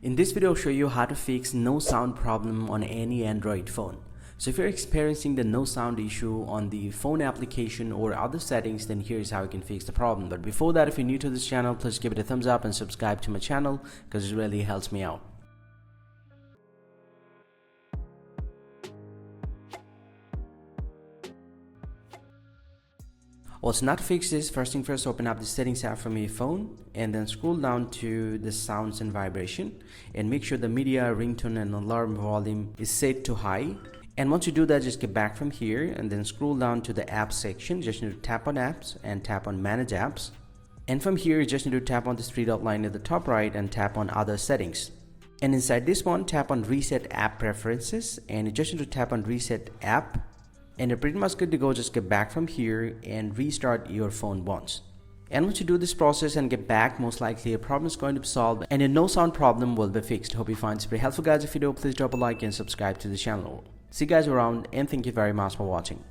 In this video, I'll show you how to fix no sound problem on any Android phone. So if you're experiencing the no sound issue on the phone application or other settings, then here's how you can fix the problem. But before that, if you're new to this channel, please give it a thumbs up and subscribe to my channel because it really helps me out. Also, now to fix this, first thing first, open up the settings app from your phone and then scroll down to the sounds and vibration and make sure the media, ringtone and alarm volume is set to high. And once you do that, just get back from here and then scroll down to the apps section. Just need to tap on apps and tap on manage apps. And from here, you just need to tap on this three dot line at the top right and tap on other settings. And inside this one, tap on reset app preferences and you just need to tap on reset app. And you're pretty much good to go. Just get back from here and restart your phone once. And once you do this process and get back, most likely your problem is going to be solved and your no sound problem will be fixed. Hope you find this pretty helpful, guys. If you do, please drop a like and subscribe to the channel. See you guys around and thank you very much for watching.